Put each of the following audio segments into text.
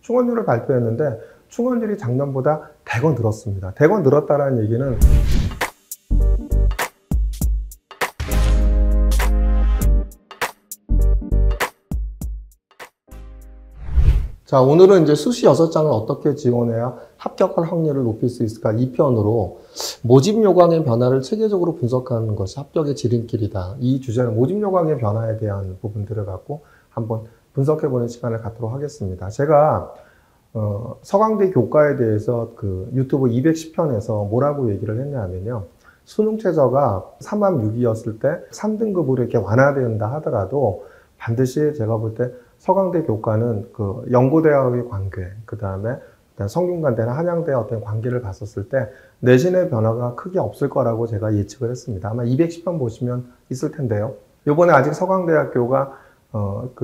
충원율을 발표했는데 충원율이 작년보다 대거 늘었습니다. 대거 늘었다는 얘기는 자, 오늘은 이제 수시 6장을 어떻게 지원해야 합격할 확률을 높일 수 있을까 2편으로 모집 요강의 변화를 체계적으로 분석하는 것이 합격의 지름길이다. 이 주제는 모집 요강의 변화에 대한 부분들을 갖고 한번 분석해보는 시간을 갖도록 하겠습니다. 제가 서강대 교과에 대해서 그 유튜브 210편에서 뭐라고 얘기를 했냐면요. 수능 최저가 3만6이었을 때 3등급으로 이렇게 완화된다 하더라도 반드시 제가 볼 때 서강대 교과는 그 연고대학의 관계, 그 다음에 성균관대나 한양대의 어떤 관계를 봤었을 때 내신의 변화가 크게 없을 거라고 제가 예측을 했습니다. 아마 210편 보시면 있을 텐데요. 요번에 아직 서강대학교가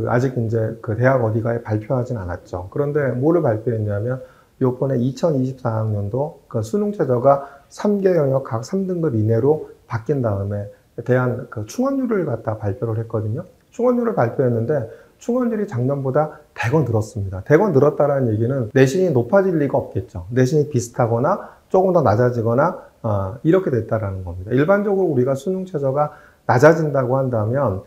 아직 이제 그 대학 어디가에 발표하진 않았죠. 그런데 뭐를 발표했냐면 요번에 2024학년도 그 수능 최저가 3개 영역 각 3등급 이내로 바뀐 다음에 대한 그 충원율을 갖다 발표를 했거든요. 충원율을 발표했는데 충원율이 작년보다 대거 늘었습니다. 대거 늘었다는 얘기는 내신이 높아질 리가 없겠죠. 내신이 비슷하거나 조금 더 낮아지거나 이렇게 됐다라는 겁니다. 일반적으로 우리가 수능 최저가 낮아진다고 한다면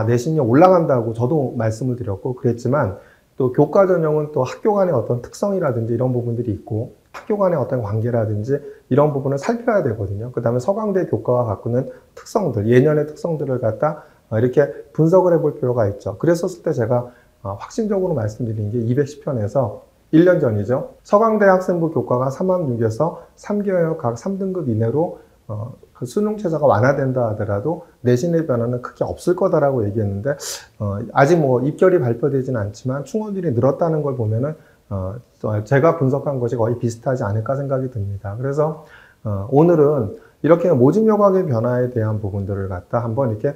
내신이 올라간다고 저도 말씀을 드렸고 그랬지만 또 교과 전형은 또 학교 간의 어떤 특성이라든지 이런 부분들이 있고 학교 간의 어떤 관계라든지 이런 부분을 살펴야 되거든요. 그 다음에 서강대 교과가 갖고는 특성들, 예년의 특성들을 갖다 이렇게 분석을 해볼 필요가 있죠. 그랬었을 때 제가 확신적으로 말씀드린 게 210편에서 1년 전이죠. 서강대 학생부 교과가 3만6에서 3개 영역 각 3등급 이내로 그 수능 최저가 완화된다 하더라도 내신의 변화는 크게 없을 거다라고 얘기했는데 아직 뭐 입결이 발표되진 않지만 충원율이 늘었다는 걸 보면은 제가 분석한 것이 거의 비슷하지 않을까 생각이 듭니다. 그래서 오늘은 이렇게 모집 요강의 변화에 대한 부분들을 갖다 한번 이렇게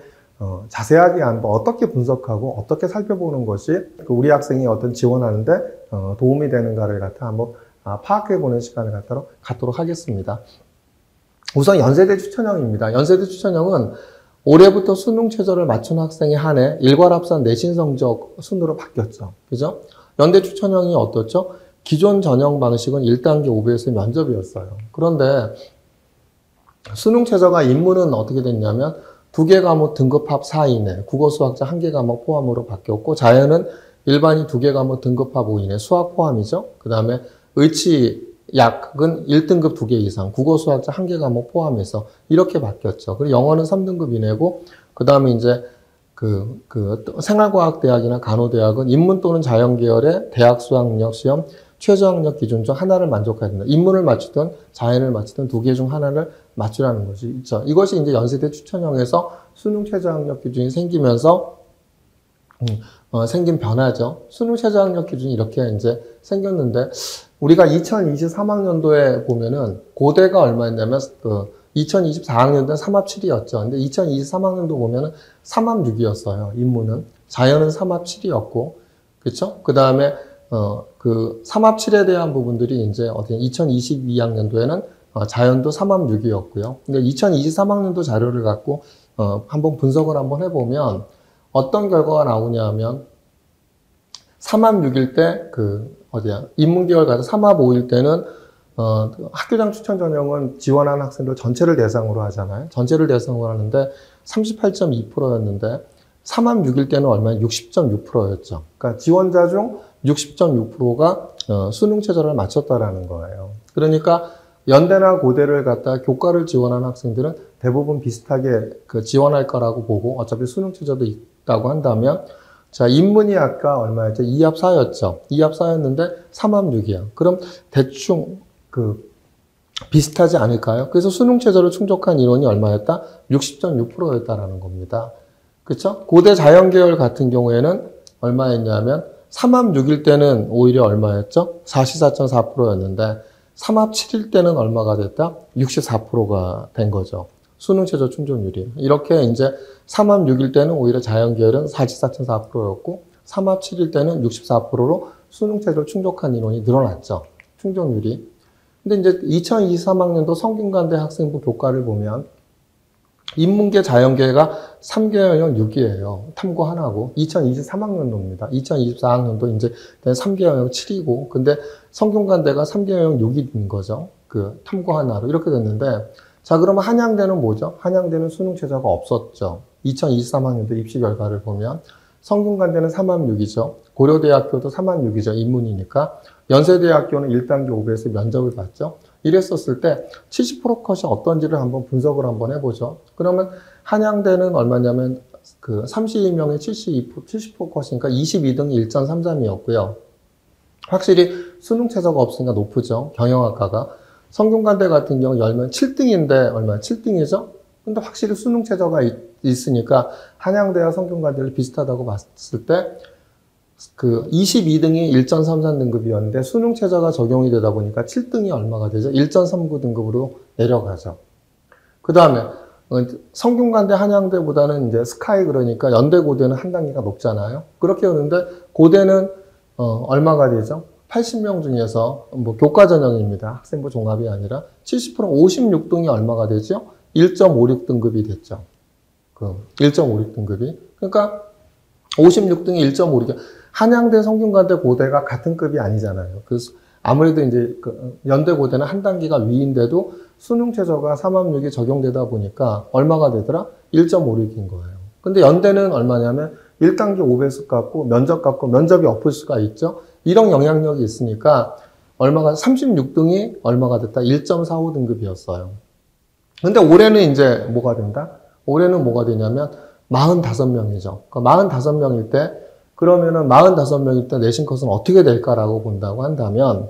자세하게 한번 어떻게 분석하고 어떻게 살펴보는 것이 우리 학생이 어떤 지원하는데 도움이 되는가를 갖다 한번 파악해보는 시간을 갖도록 하겠습니다. 우선 연세대 추천형입니다. 연세대 추천형은 올해부터 수능 최저를 맞춘 학생에 한해 일괄합산 내신 성적 순으로 바뀌었죠. 그죠? 연대 추천형이 어떻죠? 기존 전형 방식은 1단계 5배수의 면접이었어요. 그런데 수능 최저가 인문은 어떻게 됐냐면 2개 과목 등급합 4 이내, 국어 수학자 1개 과목 포함으로 바뀌었고 자연은 일반이 2개 과목 등급합 5 이내, 수학 포함이죠. 그 다음에 의치약은 1등급 2개 이상, 국어 수학자 1개 과목 포함해서 이렇게 바뀌었죠. 그리고 영어는 3등급 이내고 그 다음에 이제 생활과학대학이나 간호대학은 인문 또는 자연계열의 대학 수학력 시험 최저학력 기준 중 하나를 만족해야 된다. 인문을 맞추든 자연을 맞추든 2개 중 하나를 맞추라는 것이 있죠. 이것이 이제 연세대 추천형에서 수능 최저학력 기준이 생기면서 생긴 변화죠. 수능 최저학력 기준이 이렇게 이제 생겼는데 우리가 2023학년도에 보면은 고대가 얼마였냐면 2024학년도는 3합7이었죠. 근데 2023학년도 보면은 3합6이었어요. 인문은 자연은 3합7이었고 그렇죠? 그 다음에 그 3합7에 대한 부분들이 이제 어떻게 2022학년도에는 자연도 3합6이었고요. 근데 2023학년도 자료를 갖고 한번 분석을 한번 해보면 어떤 결과가 나오냐 하면 3합6일 때 인문계열 가서 3합 5일 때는 학교장 추천 전형은 지원한 학생들 전체를 대상으로 하잖아요. 전체를 대상으로 하는데 38.2%였는데 3합 6일 때는 얼마냐? 60.6%였죠. 그러니까 지원자 중 60.6%가 수능 최저를 맞췄다라는 거예요. 그러니까 연대나 고대를 갖다 교과를 지원한 학생들은 대부분 비슷하게 지원할 거라고 보고 어차피 수능 최저도 있다고 한다면 자, 인문이 아까 얼마였죠? 2합 4였죠. 2합 4였는데 3합 6이야. 그럼 대충 비슷하지 않을까요? 그래서 수능 최저를 충족한 인원이 얼마였다? 60.6%였다라는 겁니다. 그렇죠? 고대 자연계열 같은 경우에는 얼마였냐면 3합 6일 때는 오히려 얼마였죠? 44.4%였는데 3합 7일 때는 얼마가 됐다? 64%가 된 거죠. 수능 최저 충족률이. 이렇게 이제 3합 6일 때는 오히려 자연계열은 44.4%였고 3합 7일 때는 64%로 수능 최저를 충족한 인원이 늘어났죠. 충족률이. 근데 이제 2023학년도 성균관대 학생부 교과를 보면 인문계, 자연계가 3개형형 6이에요. 탐구 하나고. 2023학년도입니다. 2024학년도 이제 3개형형 7이고. 근데 성균관대가 3개형형 6이 된 거죠. 그 탐구 하나로. 이렇게 됐는데, 자, 그러면 한양대는 뭐죠? 한양대는 수능 최저가 없었죠. 2023학년도 입시 결과를 보면. 성균관대는 3만6이죠. 고려대학교도 3만6이죠. 인문이니까. 연세대학교는 1단계 5배에서 면접을 봤죠. 이랬었을 때 70% 컷이 어떤지를 한번 분석을 한번 해보죠. 그러면 한양대는 얼마냐면 그 32명의 70% 컷이니까 22등이 1.33이었고요. 확실히 수능 최저가 없으니까 높으죠. 경영학과가. 성균관대 같은 경우 열면 7등인데 얼마? 7등이죠? 근데 확실히 수능 최저가 있으니까 한양대와 성균관대를 비슷하다고 봤을 때 그 22등이 1.33등급이었는데 수능 최저가 적용이 되다 보니까 7등이 얼마가 되죠? 1.39등급으로 내려가죠. 그 다음에 성균관대 한양대보다는 이제 스카이 그러니까 연대 고대는 한 단계가 높잖아요. 그렇게 오는데 고대는 얼마가 되죠? 80명 중에서 뭐 교과 전형입니다. 학생부 종합이 아니라 70% 56등이 얼마가 되죠? 1.56등급이 됐죠. 그 1.56등급이. 그러니까 56등이 1.56. 한양대, 성균관대, 고대가 같은 급이 아니잖아요. 그래서 아무래도 이제 그 연대 고대는 한 단계가 위인데도 수능 최저가 3학력이 적용되다 보니까 얼마가 되더라? 1.56인 거예요. 근데 연대는 얼마냐면 1단계 5배수 값고 면접이 엎을 수가 있죠. 이런 영향력이 있으니까 얼마가 36등이 얼마가 됐다? 1.45등급이었어요. 근데 올해는 이제 뭐가 된다? 올해는 뭐가 되냐면 45명이죠. 그러니까 45명일 때 그러면은 45명일 때 내신 컷은 어떻게 될까라고 본다고 한다면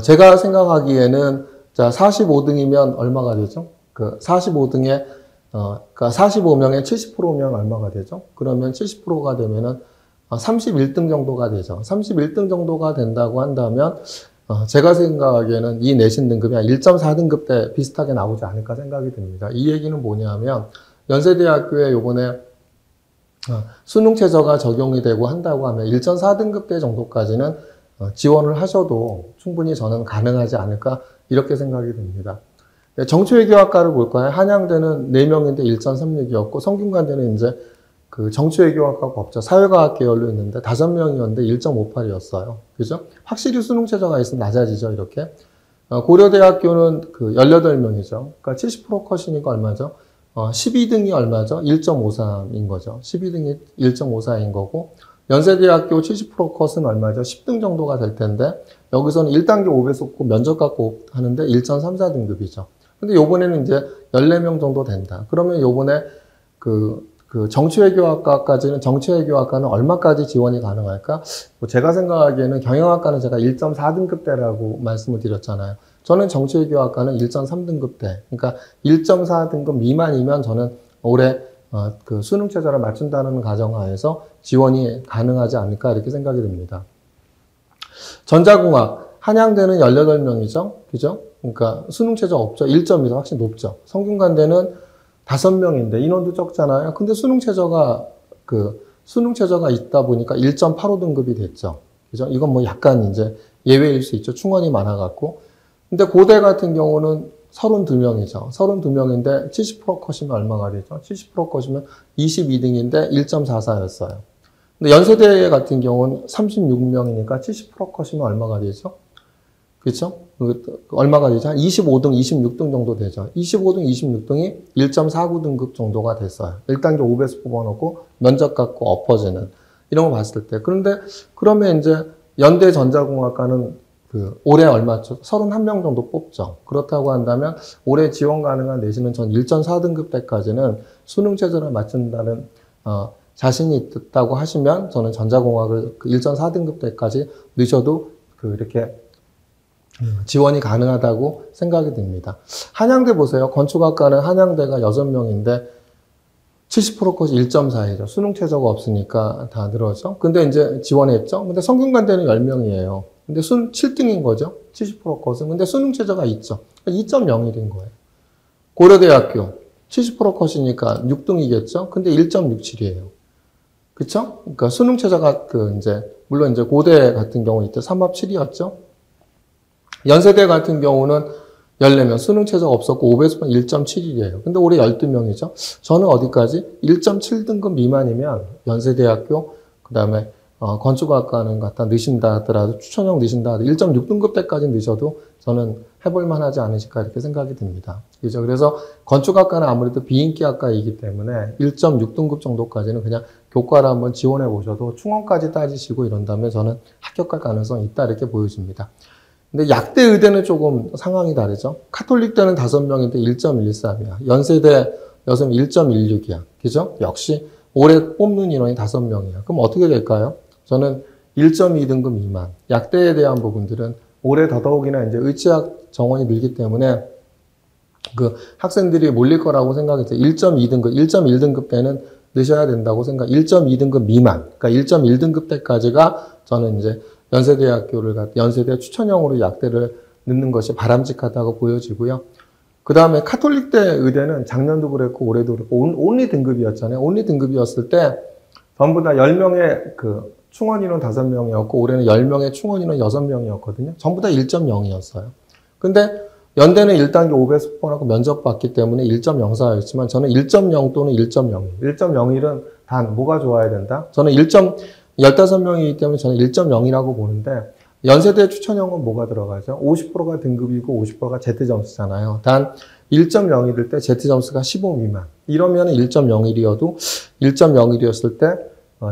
제가 생각하기에는 자 45등이면 얼마가 되죠? 그 45등에 그러니까 45명에 70%면 얼마가 되죠? 그러면 70%가 되면은 31등 정도가 되죠. 31등 정도가 된다고 한다면 제가 생각하기에는 이 내신 등급이 한 1.4등급 때 비슷하게 나오지 않을까 생각이 듭니다. 이 얘기는 뭐냐면 연세대학교에 요번에 수능 최저가 적용이 되고 한다고 하면 1.4등급 때 정도까지는 지원을 하셔도 충분히 저는 가능하지 않을까 이렇게 생각이 듭니다. 정치외교학과를 볼까요? 한양대는 4명인데 1.36이었고 성균관대는 이제 그 정치외교학과가 없죠. 사회과학 계열로 있는데 5명이었는데 1.58이었어요. 그죠? 확실히 수능 최저가 있으면 낮아지죠, 이렇게. 고려대학교는 그 18명이죠. 그러니까 70% 컷이니까 얼마죠? 12등이 얼마죠? 1.53인 거죠. 12등이 1.54인 거고, 연세대학교 70% 컷은 얼마죠? 10등 정도가 될 텐데, 여기서는 1단계 5배속 면접 갖고 하는데 1.34등급이죠. 근데 요번에는 이제 14명 정도 된다. 그러면 요번에 그 정치외교학과까지는, 정치외교학과는 얼마까지 지원이 가능할까? 뭐 제가 생각하기에는 경영학과는 제가 1.4등급대라고 말씀을 드렸잖아요. 저는 정치외교학과는 1.3등급대, 그러니까 1.4등급 미만이면 저는 올해 그 수능 최저를 맞춘다는 가정하에서 지원이 가능하지 않을까 이렇게 생각이 듭니다. 전자공학, 한양대는 18명이죠. 그죠? 그러니까 수능 최저 없죠. 1점이 훨씬 높죠. 성균관대는 5명인데 인원도 적잖아요. 근데 수능 최저가 있다 보니까 1.85등급이 됐죠. 그죠? 이건 뭐 약간 이제 예외일 수 있죠. 충원이 많아갖고. 근데 고대 같은 경우는 32명이죠. 32명인데 70% 컷이면 얼마가 되죠? 70% 컷이면 22등인데 1.44였어요. 근데 연세대 같은 경우는 36명이니까 70% 컷이면 얼마가 되죠? 그렇죠? 얼마가 되죠? 한 25등, 26등 정도 되죠. 25등, 26등이 1.49등급 정도가 됐어요. 1단계 5배수 뽑아놓고 면접 갖고 엎어지는 이런 거 봤을 때. 그런데 그러면 이제 연대 전자공학과는 올해 얼마죠? 31명 정도 뽑죠. 그렇다고 한다면 올해 지원 가능한 내신은 전 1.4등급 때까지는 수능 최저를 맞춘다는 자신이 있다고 하시면 저는 전자공학을 1.4등급 때까지 넣으셔도 이렇게 지원이 가능하다고 생각이 듭니다. 한양대 보세요. 건축학과는 한양대가 6명인데 70% 컷이 1.4이죠. 수능 최저가 없으니까 다 늘어져. 근데 이제 지원했죠. 근데 성균관대는 10명이에요. 근데 7등인 거죠. 70% 컷은. 근데 수능 최저가 있죠. 2.01인 거예요. 고려대학교 70% 컷이니까 6등이겠죠. 근데 1.67이에요. 그쵸? 그러니까 수능 최저가 물론 이제 고대 같은 경우 이때 3합 7이었죠. 연세대 같은 경우는 14명, 수능 최저가 없었고 5배수만 1.71이에요. 근데 올해 12명이죠. 저는 어디까지? 1.7등급 미만이면 연세대학교, 그 다음에 건축학과는 갖다 넣으신다 하더라도, 추천형 넣으신다 하더라도 1.6등급 때까지 넣으셔도 저는 해볼만 하지 않으실까 이렇게 생각이 듭니다. 그죠? 그래서 건축학과는 아무래도 비인기학과이기 때문에 1.6등급 정도까지는 그냥 교과를 한번 지원해 보셔도 충원까지 따지시고 이런 다음에 저는 합격할 가능성이 있다 이렇게 보여집니다. 근데 약대 의대는 조금 상황이 다르죠. 카톨릭대는 5명인데 1.13이야. 연세대 여성 1.16이야. 그죠? 역시 올해 뽑는 인원이 5명이야. 그럼 어떻게 될까요? 저는 1.2등급 미만. 약대에 대한 부분들은 올해 더더욱이나 이제 의치학 정원이 늘기 때문에 그 학생들이 몰릴 거라고 생각해서 1.2등급, 1.1등급 때는 넣으셔야 된다고 생각, 1.2등급 미만, 그러니까 1.1등급 때까지가 저는 이제 연세대 추천형으로 약대를 넣는 것이 바람직하다고 보여지고요. 그 다음에 카톨릭대 의대는 작년도 그랬고 올해도 그랬고 온리 등급이었잖아요. 온리 등급이었을 때 전부 다 10명의 그 충원 인원 5명이었고 올해는 10명의 충원 인원 6명이었거든요. 전부 다 1.0이었어요. 근데 연대는 1단계 5배수 뽑아놓고 면접 봤기 때문에 1.04였지만 저는 1.0 또는 1.01. 1.01은 단 뭐가 좋아야 된다? 저는 15명이기 때문에 저는 1.0이라고 보는데 연세대 추천형은 뭐가 들어가죠? 50%가 등급이고 50%가 Z점수잖아요. 단 1.01일 때 Z점수가 15 미만. 이러면 1.01이어도 1.01이었을 때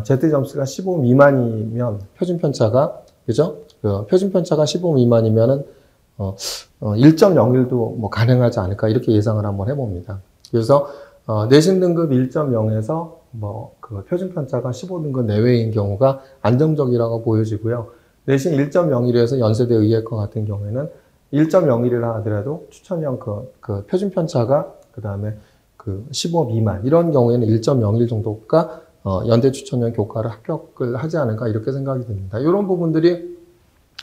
Z점수가 15 미만이면 표준편차가, 그죠? 표준편차가 15 미만이면은 1.01도 뭐 가능하지 않을까 이렇게 예상을 한번 해봅니다. 그래서 내신 등급 1.0에서 그 표준편차가 15등급 내외인 경우가 안정적이라고 보여지고요. 내신 1.01에서 연세대 의예과 같은 경우에는 1.01이라 하더라도 추천형 그 표준편차가 그 다음에 그 15 미만 이런 경우에는 1.01 정도가 연대 추천형 교과를 합격을 하지 않을까 이렇게 생각이 듭니다. 이런 부분들이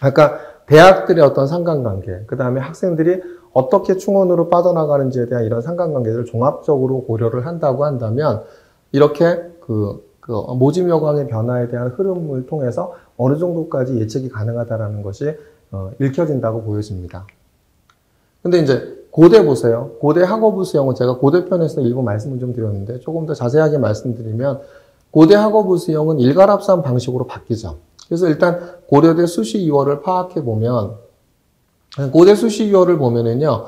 아까 대학들의 어떤 상관관계, 그 다음에 학생들이 어떻게 충원으로 빠져나가는지에 대한 이런 상관관계들을 종합적으로 고려를 한다고 한다면 이렇게 모집 여광의 변화에 대한 흐름을 통해서 어느 정도까지 예측이 가능하다라는 것이 읽혀진다고 보여집니다. 근데 이제 고대 보세요. 고대 학업부 수형은 제가 고대편에서 일부 말씀을 좀 드렸는데 조금 더 자세하게 말씀드리면 고대 학업부 수형은 일괄합산 방식으로 바뀌죠. 그래서 일단 고려대 수시 2월을 파악해 보면 고대 수시 2월을 보면은요.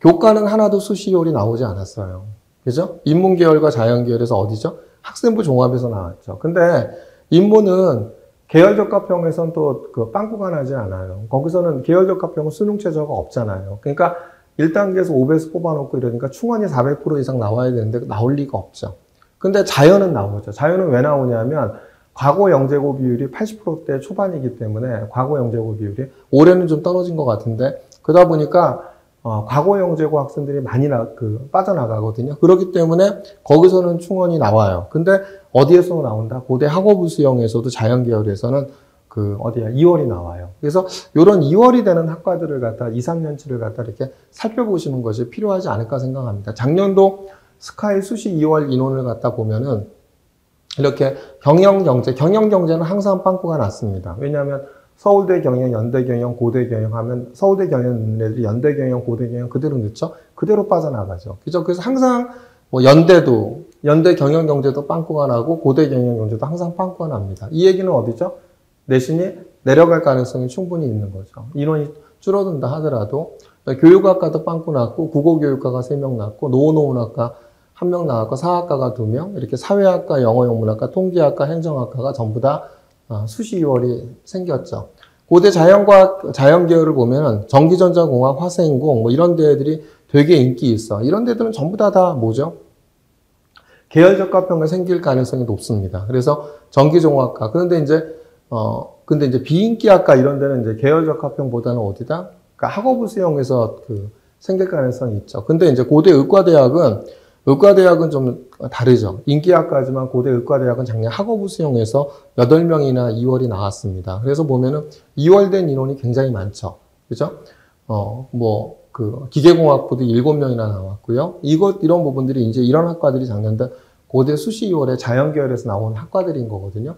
교과는 하나도 수시 2월이 나오지 않았어요. 그죠? 인문계열과 자연계열에서 어디죠? 학생부 종합에서 나왔죠. 근데 인문은 계열적합형에선 또 그 빵꾸가 나지 않아요. 거기서는 계열적합형은 수능 최저가 없잖아요. 그러니까 1단계에서 5배수 뽑아놓고 이러니까 충원이 400% 이상 나와야 되는데 나올 리가 없죠. 근데 자연은 나오죠. 자연은 왜 나오냐면 과거 영재고 비율이 80%대 초반이기 때문에 과거 영재고 비율이 올해는 좀 떨어진 것 같은데 그러다 보니까 과거 영재고 학생들이 많이 빠져나가거든요. 그렇기 때문에 거기서는 충원이 나와요. 근데 어디에서 나온다? 고대 학업부 수형에서도 자연계열에서는 2월이 나와요. 그래서 이런 2월이 되는 학과들을 갖다 2, 3년치를 갖다 이렇게 살펴보시는 것이 필요하지 않을까 생각합니다. 작년도 스카이 수시 2월 인원을 갖다 보면은 이렇게 경영경제는 항상 빵꾸가 났습니다. 왜냐하면 서울대 경영, 연대 경영, 고대 경영 하면 서울대 경영 넣는 애들이 연대 경영, 고대 경영 그대로 넣죠? 그대로 빠져나가죠. 그죠? 그래서 항상 연대 경영경제도 빵꾸가 나고 고대 경영경제도 항상 빵꾸가 납니다. 이 얘기는 어디죠? 내신이 내려갈 가능성이 충분히 있는 거죠. 인원이 줄어든다 하더라도 교육학과도 빵꾸 났고 국어교육과가 3명 났고 노원노원학과 1명 나왔고 사학과가 2명 이렇게 사회학과, 영어영문학과, 통계학과, 행정학과가 전부 다 수시 2월이 생겼죠. 고대 자연과학, 자연계열을 보면 전기전자공학, 화생공 뭐 이런 데들이 되게 인기 있어. 이런 데들은 전부 다 뭐죠? 계열적합형이 생길 가능성이 높습니다. 그래서 전기종합과 근데 이제 비인기학과 이런 데는 이제 계열적합형보다는 어디다? 그러니까 학업부 수형에서 생길 가능성이 있죠. 근데 이제 고대 의과대학은 좀 다르죠. 인기학과지만 고대 의과대학은 작년 학업부 수형에서 8명이나 2월이 나왔습니다. 그래서 보면은 2월 된 인원이 굉장히 많죠. 그죠? 기계공학부도 7명이나 나왔고요. 이런 부분들이 이제 이런 학과들이 작년에 고대 수시 2월에 자연계열에서 나온 학과들인 거거든요.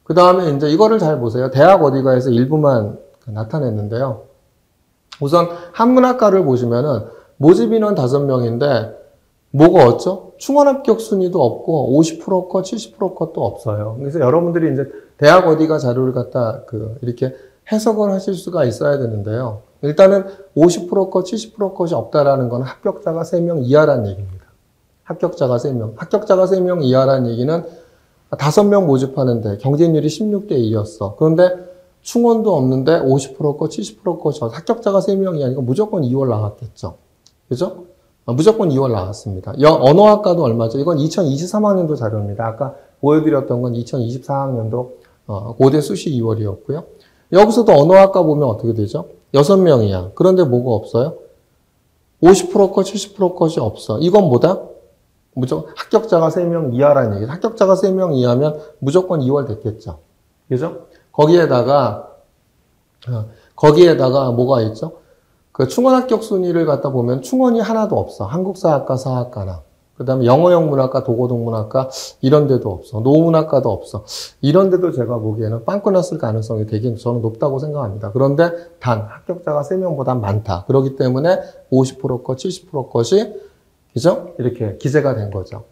그 다음에 이제 이거를 잘 보세요. 대학 어디가에서 일부만 나타냈는데요. 우선 한문학과를 보시면은 모집 인원 5명인데 뭐가 없죠? 충원 합격 순위도 없고 50% 컷, 70% 컷도 없어요. 그래서 여러분들이 이제 대학 어디가 자료를 갖다 이렇게 해석을 하실 수가 있어야 되는데요. 일단은 50% 컷, 70% 컷이 없다라는 건 합격자가 3명 이하라는 얘기입니다. 합격자가 3명. 합격자가 3명 이하라는 얘기는 5명 모집하는데 경쟁률이 16대 2였어. 그런데 충원도 없는데 50% 컷, 70% 컷이 합격자가 3명이 아니고 무조건 2월 나왔겠죠. 그죠? 무조건 2월 나왔습니다. 언어학과도 얼마죠? 이건 2023학년도 자료입니다. 아까 보여드렸던 건 2024학년도 고대 수시 2월이었고요. 여기서도 언어학과 보면 어떻게 되죠? 6명이야. 그런데 뭐가 없어요? 50% 컷, 70% 컷이 없어. 이건 뭐다? 무조건 합격자가 3명 이하라는 얘기죠. 합격자가 3명 이하면 무조건 2월 됐겠죠. 그죠? 거기에다가 뭐가 있죠? 그 충원 합격 순위를 갖다 보면 충원이 하나도 없어. 한국사학과, 사학과나. 그 다음에 영어영문학과, 도고동문학과 이런 데도 없어. 노문학과도 없어. 이런 데도 제가 보기에는 빵꾸 났을 가능성이 되게 저는 높다고 생각합니다. 그런데 단 합격자가 3명보다 많다. 그렇기 때문에 50% 컷, 70% 컷이 그죠? 이렇게 기재가 된 거죠.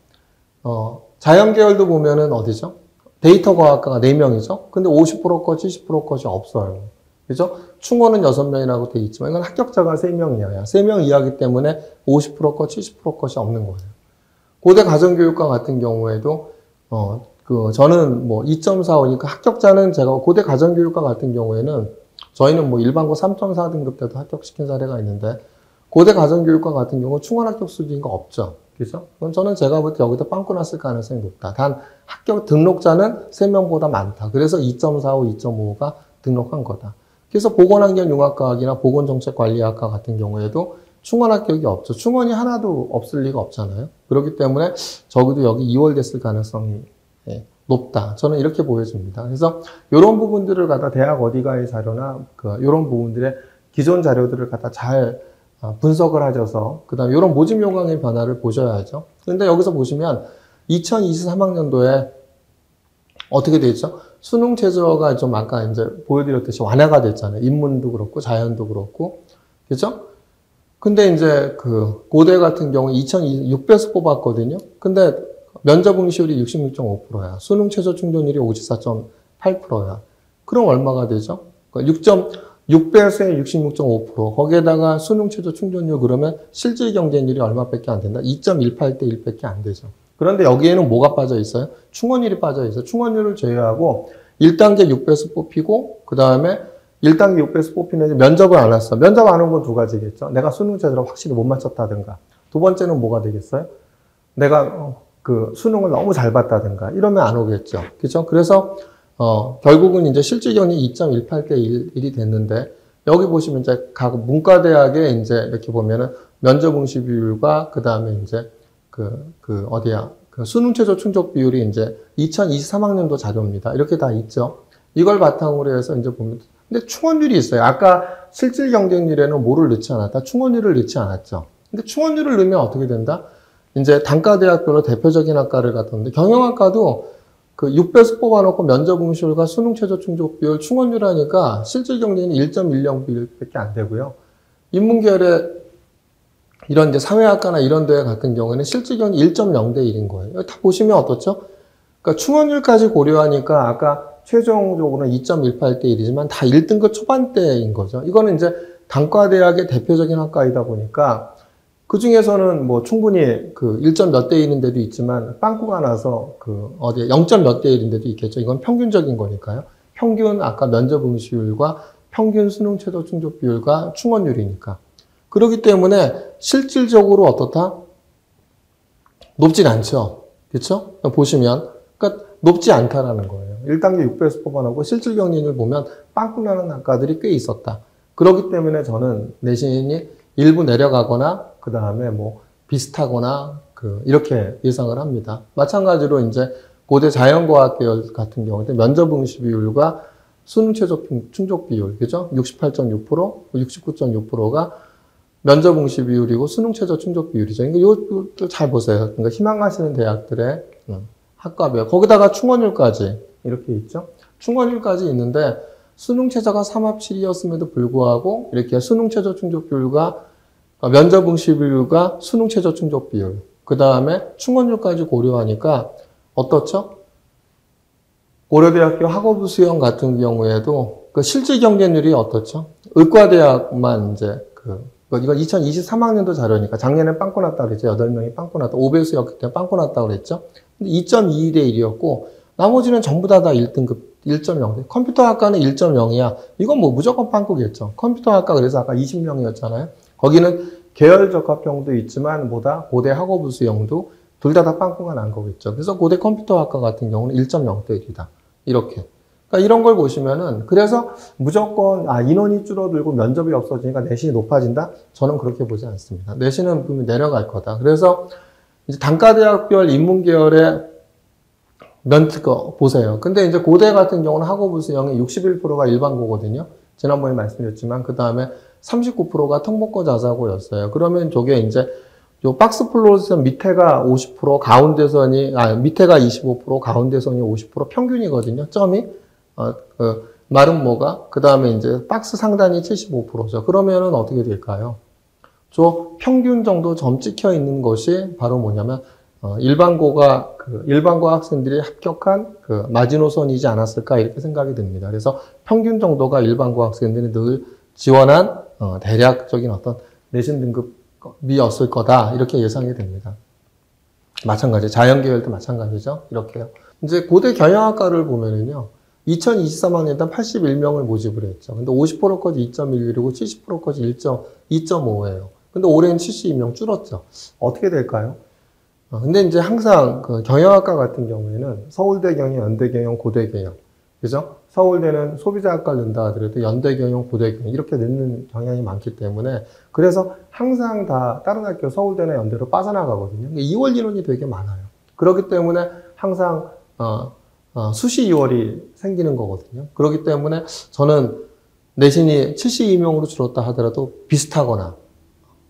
자연계열도 보면은 어디죠? 데이터과학과가 4명이죠? 근데 50% 컷, 70% 컷이 없어요. 그죠? 충원은 6명이라고 돼 있지만 이건 합격자가 3명 이하야. 3명 이하이기 때문에 50% 컷, 70% 컷이 없는 거예요. 고대 가정교육과 같은 경우에도 저는 뭐 2.45니까 합격자는 제가 고대 가정교육과 같은 경우에는 저희는 뭐 일반고 3.4등급 때도 합격시킨 사례가 있는데 고대 가정교육과 같은 경우 충원 합격 수준가 없죠. 그죠? 그럼 저는 제가 볼 때 여기다 빵꾸 났을 가능성이 높다. 단 합격 등록자는 3명보다 많다. 그래서 2.45, 2.55가 등록한 거다. 그래서 보건환경융합과학이나 보건정책관리학과 같은 경우에도 충원 합격이 없죠. 충원이 하나도 없을 리가 없잖아요. 그렇기 때문에 적어도 여기 2월 됐을 가능성이 높다. 저는 이렇게 보여집니다. 그래서 이런 부분들을 갖다 대학 어디가의 자료나 이런 부분들의 기존 자료들을 갖다 잘 분석을 하셔서 그다음에 이런 모집 요강의 변화를 보셔야죠. 그런데 여기서 보시면 2023학년도에 어떻게 돼 있죠? 수능 최저가 좀 아까 이제 보여드렸듯이 완화가 됐잖아요. 인문도 그렇고 자연도 그렇고. 그죠? 근데 이제 고대 같은 경우 6배수 뽑았거든요. 근데 면접 응시율이 66.5%야. 수능 최저 충족률이 54.8%야. 그럼 얼마가 되죠? 6배수에 66.5%. 거기에다가 수능 최저 충족률 그러면 실질 경쟁률이 얼마밖에 안 된다? 2.18대 1밖에 안 되죠. 그런데 여기에는 뭐가 빠져 있어요? 충원율이 빠져 있어요. 충원율을 제외하고 1단계 6배수 뽑히고 그 다음에 1단계 6배수 뽑히는 면접을 안 왔어. 면접 안 온 건 두 가지겠죠. 내가 수능 최저를 확실히 못 맞췄다든가. 두 번째는 뭐가 되겠어요? 내가 수능을 너무 잘 봤다든가. 이러면 안 오겠죠. 그죠? 그래서 결국은 이제 실질 경쟁이 2.18대 1이 됐는데 여기 보시면 이제 각 문과대학에 이제 이렇게 보면은 면접 응시 비율과 그 다음에 이제 수능 최저 충족 비율이 이제 2023학년도 자료입니다. 이렇게 다 있죠. 이걸 바탕으로 해서 이제 보면, 근데 충원율이 있어요. 아까 실질 경쟁률에는 뭐를 넣지 않았다? 충원율을 넣지 않았죠. 근데 충원율을 넣으면 어떻게 된다? 이제 단과대학별로 대표적인 학과를 갔던데, 경영학과도 6배수 뽑아놓고 면접 응시율과 수능 최저 충족 비율, 충원율 하니까 실질 경쟁이 1.10비율밖에 안 되고요. 인문계열의 이런 이제 사회학과나 이런 데 같은 경우에는 실질경이 1.0대 1인 거예요. 다 보시면 어떻죠? 그러니까 충원율까지 고려하니까 아까 최종적으로는 2.18대 1이지만 다 1등급 초반대인 거죠. 이거는 이제 단과대학의 대표적인 학과이다 보니까 그 중에서는 뭐 충분히 1점 몇 대 1인데도 있지만 빵꾸가 나서 0점 몇 대 1인데도 있겠죠. 이건 평균적인 거니까요. 평균 아까 면접 응시율과 평균 수능 최저 충족 비율과 충원율이니까. 그렇기 때문에 실질적으로 어떻다? 높진 않죠. 그렇죠? 보시면 그러니까 높지 않다라는 거예요. 1단계 6배수 뽑아놓고 실질 경쟁률 보면 빵꾸 나는 학과들이 꽤 있었다. 그렇기 때문에 저는 내신이 일부 내려가거나 그 다음에 뭐 비슷하거나 이렇게 예상을 합니다. 마찬가지로 이제 고대 자연과학 계열 같은 경우에 면접 응시 비율과 수능 최저 충족 비율, 그죠? 68.6%, 69.6%가 면접 응시 비율이고 수능 최저 충족 비율이죠. 이것도 잘 보세요. 그러니까 희망하시는 대학들의 학과별. 거기다가 충원율까지 이렇게 있죠. 충원율까지 있는데 수능 최저가 3합 7이었음에도 불구하고 이렇게 수능 최저 충족 비율과 면접 응시 비율과 수능 최저 충족 비율, 그 다음에 충원율까지 고려하니까 어떻죠? 고려대학교 학업부 수형 같은 경우에도 그 실질 경쟁률이 어떻죠? 의과대학만 이제 이거 2023학년도 자료니까 작년에 빵꾸 났다 그랬죠. 8명이 빵꾸 났다. 5배수였기 때문에 빵꾸 났다 그랬죠. 근데 2.22대 1이었고 나머지는 전부 다 1등급 1.0. 컴퓨터학과는 1.0이야. 이건 뭐 무조건 빵꾸겠죠. 컴퓨터학과 그래서 아까 20명이었잖아요. 거기는 계열 적합형도 있지만 고대 학업부 수형도 둘 다 빵꾸가 난 거겠죠. 그래서 고대 컴퓨터학과 같은 경우는 1.0대 1이다. 이렇게. 그러니까 이런 걸 보시면은 그래서 무조건 인원이 줄어들고 면접이 없어지니까 내신이 높아진다? 저는 그렇게 보지 않습니다. 내신은 보면 내려갈 거다. 그래서 이제 단과대학별 인문계열의 면특거 보세요. 근데 이제 고대 같은 경우는 학업부 수형의 61%가 일반고거든요. 지난번에 말씀드렸지만 그 다음에 39%가 특목고 자사고였어요. 그러면 저게 이제 요 박스 플롯은 밑에가 50%, 밑에가 25%, 가운데선이 50% 평균이거든요. 점이. 말은 뭐가? 그 다음에 이제 박스 상단이 75%죠. 그러면은 어떻게 될까요? 저 평균 정도 점 찍혀 있는 것이 바로 뭐냐면, 일반고 학생들이 합격한 마지노선이지 않았을까 이렇게 생각이 듭니다. 그래서 평균 정도가 일반고 학생들이 늘 지원한, 대략적인 어떤 내신 등급이었을 거다. 이렇게 예상이 됩니다. 마찬가지. 자연계열도 마찬가지죠. 이렇게요. 이제 고대 경영학과를 보면은요. 2023학년에 81명을 모집을 했죠. 근데 50%까지 2.11이고 70%까지 2.5예요. 근데 올해는 72명 줄었죠. 어떻게 될까요? 근데 이제 항상 경영학과 같은 경우에는 서울대 경영, 연대 경영, 고대 경영. 그죠? 서울대는 소비자학과를 넣는다 하더라도 연대 경영, 고대 경영 이렇게 넣는 경향이 많기 때문에 그래서 항상 다 다른 학교 서울대나 연대로 빠져나가거든요. 2월 인원이 되게 많아요. 그렇기 때문에 항상 수시 2월이 생기는 거거든요. 그렇기 때문에 저는 내신이 72명으로 줄었다 하더라도 비슷하거나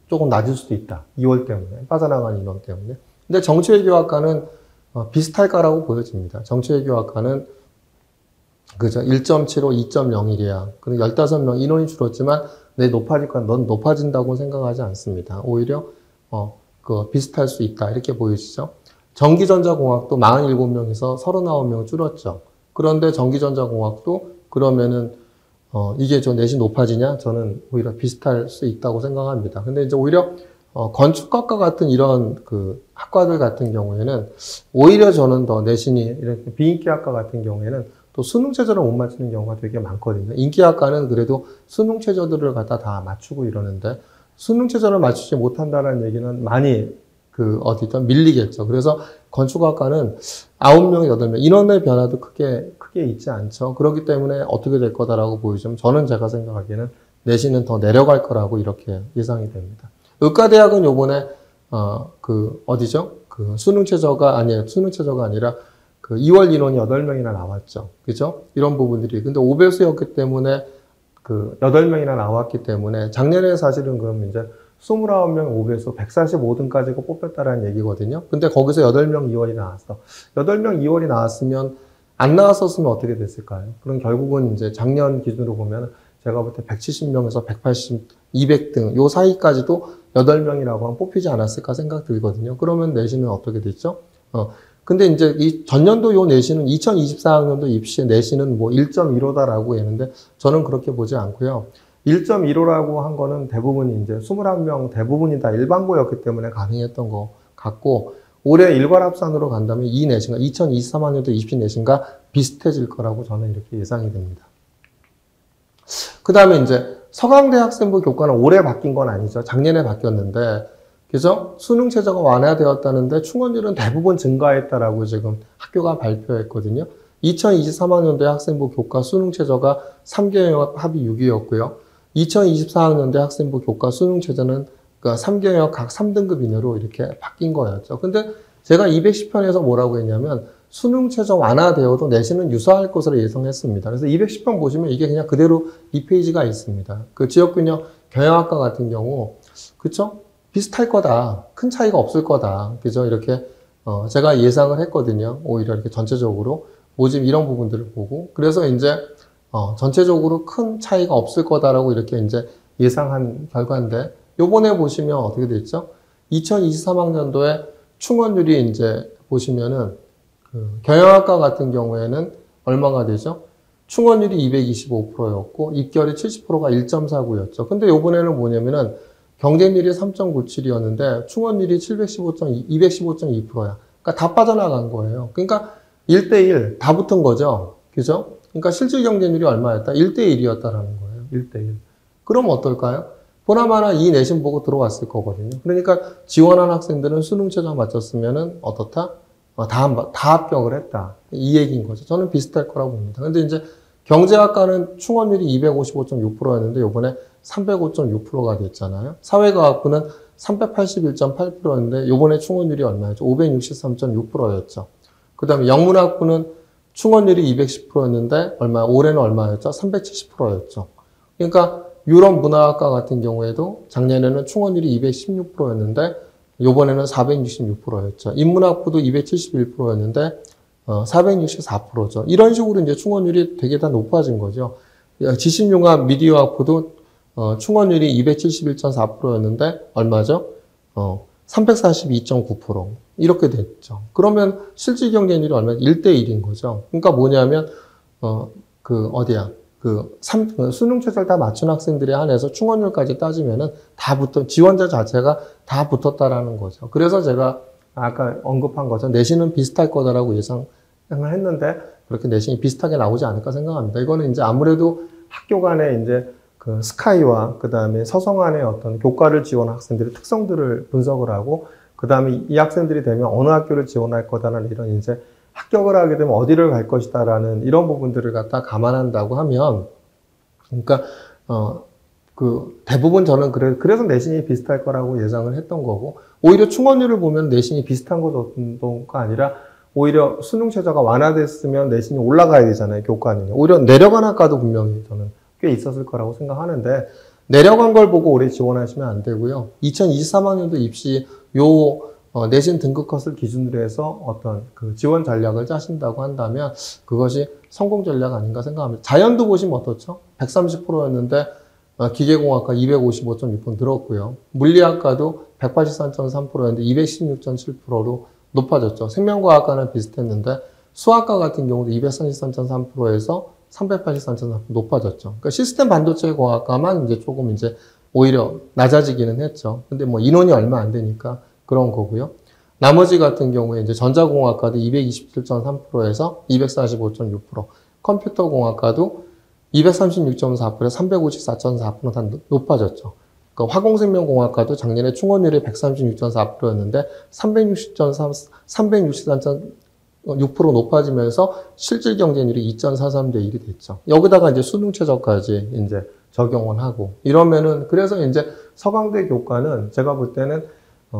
조금 낮을 수도 있다. 2월 때문에 빠져나간 인원 때문에. 근데 정치외교학과는 비슷할 거라고 보여집니다. 정치외교학과는 그죠? 1.75, 2.01이야. 그리고 15명 인원이 줄었지만 내 높아질 거야. 넌 높아진다고 생각하지 않습니다. 오히려 비슷할 수 있다. 이렇게 보이시죠? 전기전자공학도 47명에서 39명 줄었죠. 그런데 전기전자공학도 그러면은 이게 저 내신 높아지냐? 저는 오히려 비슷할 수 있다고 생각합니다. 근데 이제 오히려 건축학과 같은 이런 학과들 같은 경우에는 오히려 저는 더 내신이 이렇게 비인기학과 같은 경우에는 또 수능 최저를 못 맞추는 경우가 되게 많거든요. 인기학과는 그래도 수능 최저들을 갖다 다 맞추고 이러는데 수능 최저를 맞추지 못한다는 얘기는 많이 어디든 밀리겠죠. 그래서 건축학과는 9명, 8명 인원의 변화도 크게 있지 않죠. 그렇기 때문에 어떻게 될 거다라고 보이지만 저는 제가 생각하기에는 내신은 더 내려갈 거라고 이렇게 예상이 됩니다. 의과대학은 요번에 어디죠? 수능 최저가 아니라 2월 인원이 8명이나 나왔죠. 그죠? 이런 부분들이. 근데 5배수였기 때문에 8명이나 나왔기 때문에 작년에 사실은 그럼 이제 29명 5배수 145등까지가 뽑혔다라는 얘기거든요. 근데 거기서 8명 2월이 나왔어. 8명 2월이 나왔으면 안 나왔었으면 어떻게 됐을까요? 그럼 결국은 이제 작년 기준으로 보면 제가 볼 때 170명에서 180, 200등 요 사이까지도 8명이라고 하면 뽑히지 않았을까 생각 들거든요. 그러면 내신은 어떻게 됐죠? 근데 이제 이 전년도 요 내신은 2024학년도 입시의 내신은 뭐 1.15다라고 했는데 저는 그렇게 보지 않고요. 1.15라고 한 거는 대부분 이제 21명 대부분이 다 일반고였기 때문에 가능했던 것 같고 올해 일괄합산으로 간다면 이 내신과 2023학년도 입시 내신과 비슷해질 거라고 저는 이렇게 예상이 됩니다. 그 다음에 이제 서강대 학생부 교과는 올해 바뀐 건 아니죠. 작년에 바뀌었는데 그죠? 수능 최저가 완화되었다는데 충원율은 대부분 증가했다라고 지금 학교가 발표했거든요. 2023학년도에 학생부 교과 수능 최저가 3개역 합이 6이었고요. 2024학년도에 학생부 교과 수능 최저는 3개역 각 3등급 이내로 이렇게 바뀐 거였죠. 근데 제가 210편에서 뭐라고 했냐면 수능 최저 완화되어도 내신은 유사할 것으로 예상했습니다. 그래서 210편 보시면 이게 그냥 그대로 2페이지가 있습니다. 지역균형 경영학과 같은 경우 그쵸? 비슷할 거다. 큰 차이가 없을 거다. 그죠? 이렇게 제가 예상을 했거든요. 오히려 이렇게 전체적으로 모집 이런 부분들을 보고 그래서 이제 전체적으로 큰 차이가 없을 거다라고 이렇게 이제 예상한 결과인데, 요번에 보시면 어떻게 됐죠? 2023학년도에 충원율이 이제 보시면은, 경영학과 같은 경우에는 얼마가 되죠? 충원율이 225%였고, 입결이 70%가 1.49였죠. 근데 요번에는 뭐냐면은, 경쟁률이 3.97이었는데, 충원율이 215.2%야. 그러니까 다 빠져나간 거예요. 그러니까 1대1 다 붙은 거죠. 그죠? 그러니까 실질 경쟁률이 얼마였다? 1대1이었다라는 거예요. 1대1. 그럼 어떨까요? 보나마나 이 내신 보고 들어왔을 거거든요. 그러니까 지원한 학생들은 수능 최저 맞췄으면은 어떻다? 다 합격을 했다. 이 얘기인 거죠. 저는 비슷할 거라고 봅니다. 근데 이제 경제학과는 충원율이 255.6%였는데 요번에 305.6%가 됐잖아요. 사회과학부는 381.8%였는데 요번에 충원율이 얼마였죠? 563.6%였죠. 그 다음에 영문학부는 충원율이 210%였는데 올해는 얼마였죠? 370%였죠. 그러니까 유럽 문화학과 같은 경우에도 작년에는 충원율이 216%였는데 요번에는 466%였죠. 인문학부도 271%였는데 464%죠. 이런 식으로 이제 충원율이 되게 다 높아진 거죠. 지식융합 미디어학부도 충원율이 271.4%였는데 얼마죠? 342.9%. 이렇게 됐죠. 그러면 실질 경쟁률이 얼마죠? 1대1인 거죠. 그러니까 뭐냐면 수능 최저를 다 맞춘 학생들에 한해서 충원율까지 따지면은 지원자 자체가 다 붙었다라는 거죠. 그래서 제가 아까 언급한 것처럼 내신은 비슷할 거다라고 예상을 했는데 그렇게 내신이 비슷하게 나오지 않을까 생각합니다. 이거는 이제 아무래도 학교 간에 이제 스카이와 그 다음에 서성안의 어떤 교과를 지원한 학생들의 특성들을 분석을 하고 그 다음에 이 학생들이 되면 어느 학교를 지원할 거다라는 이런 이제 합격을 하게 되면 어디를 갈 것이다라는 이런 부분들을 갖다 감안한다고 하면, 그러니까, 대부분 저는 그래서 내신이 비슷할 거라고 예상을 했던 거고, 오히려 충원율을 보면 내신이 비슷한 것도가 아니라, 오히려 수능 최저가 완화됐으면 내신이 올라가야 되잖아요, 교과는. 오히려 내려간 학과도 분명히 저는 꽤 있었을 거라고 생각하는데, 내려간 걸 보고 올해 지원하시면 안 되고요. 2023학년도 입시 내신 등급 컷을 기준으로 해서 어떤 지원 전략을 짜신다고 한다면 그것이 성공 전략 아닌가 생각합니다. 자연도 보시면 어떻죠? 130%였는데 기계공학과 255.6% 늘었고요. 물리학과도 183.3%였는데 216.7%로 높아졌죠. 생명과학과는 비슷했는데 수학과 같은 경우도 233.3%에서 383.3% 높아졌죠. 그러니까 시스템 반도체 공학과만 이제 조금 이제 오히려 낮아지기는 했죠. 근데 뭐 인원이 얼마 안 되니까 그런 거고요. 나머지 같은 경우에 이제 전자공학과도 227.3%에서 245.6%, 컴퓨터공학과도 236.4%에서 354.4% 다 높아졌죠. 그러니까 화공생명공학과도 작년에 충원율이 136.4%였는데 363.6% 높아지면서 실질 경쟁률이 2.43대 1이 됐죠. 여기다가 이제 수능 최저까지 이제 적용을 하고 이러면은 그래서 이제 서강대 교과는 제가 볼 때는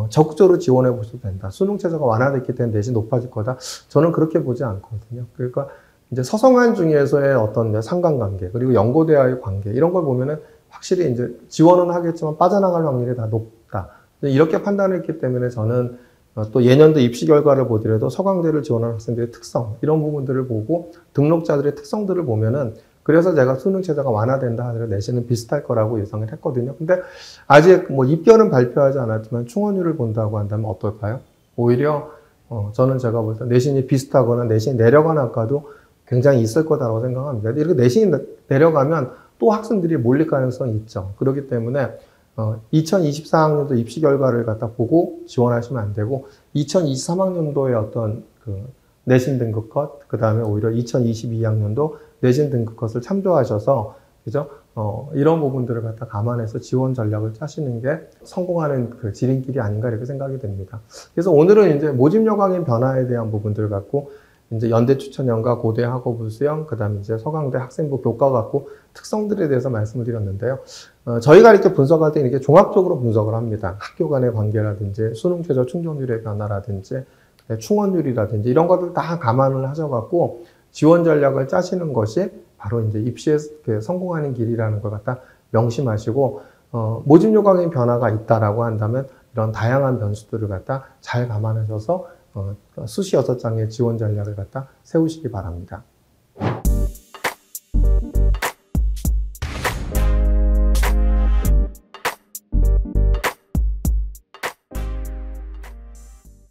적극적으로 지원해 보셔도 된다. 수능 최저가 완화됐기 때문에 내신 높아질 거다. 저는 그렇게 보지 않거든요. 그러니까 이제 서성한 중에서의 어떤 상관관계 그리고 연고대와의 관계 이런 걸 보면은 확실히 이제 지원은 하겠지만 빠져나갈 확률이 다 높다. 이렇게 판단했기 때문에 저는 또 예년도 입시 결과를 보더라도 서강대를 지원하는 학생들의 특성 이런 부분들을 보고 등록자들의 특성들을 보면은 그래서 제가 수능 최저가 완화된다 하더라도 내신은 비슷할 거라고 예상을 했거든요. 근데 아직 뭐 입결은 발표하지 않았지만 충원율을 본다고 한다면 어떨까요? 오히려 저는 제가 볼 때 내신이 비슷하거나 내신이 내려간 학과도 굉장히 있을 거다라고 생각합니다. 이렇게 내신이 내려가면 또 학생들이 몰릴 가능성이 있죠. 그렇기 때문에 2024학년도 입시 결과를 갖다 보고 지원하시면 안 되고 2023학년도의 어떤 내신 등급 컷, 그 다음에 오히려 2022학년도 내신 등급 컷을 참조하셔서 그죠? 이런 부분들을 갖다 감안해서 지원 전략을 짜시는 게 성공하는 지름길이 아닌가 이렇게 생각이 됩니다. 그래서 오늘은 이제 모집 여강의 변화에 대한 부분들을 갖고 이제 연대 추천형과 고대 학업부 수형, 그 다음에 이제 서강대 학생부 교과 갖고 특성들에 대해서 말씀을 드렸는데요. 저희가 이렇게 분석할 때 이렇게 종합적으로 분석을 합니다. 학교 간의 관계라든지 수능 최저 충족률의 변화라든지 충원율이라든지 이런 것들 다 감안을 하셔갖고 지원 전략을 짜시는 것이 바로 이제 입시에 성공하는 길이라는 걸 갖다 명심하시고 모집 요강의 변화가 있다라고 한다면 이런 다양한 변수들을 갖다 잘 감안하셔서 수시 6장의 지원 전략을 갖다 세우시기 바랍니다.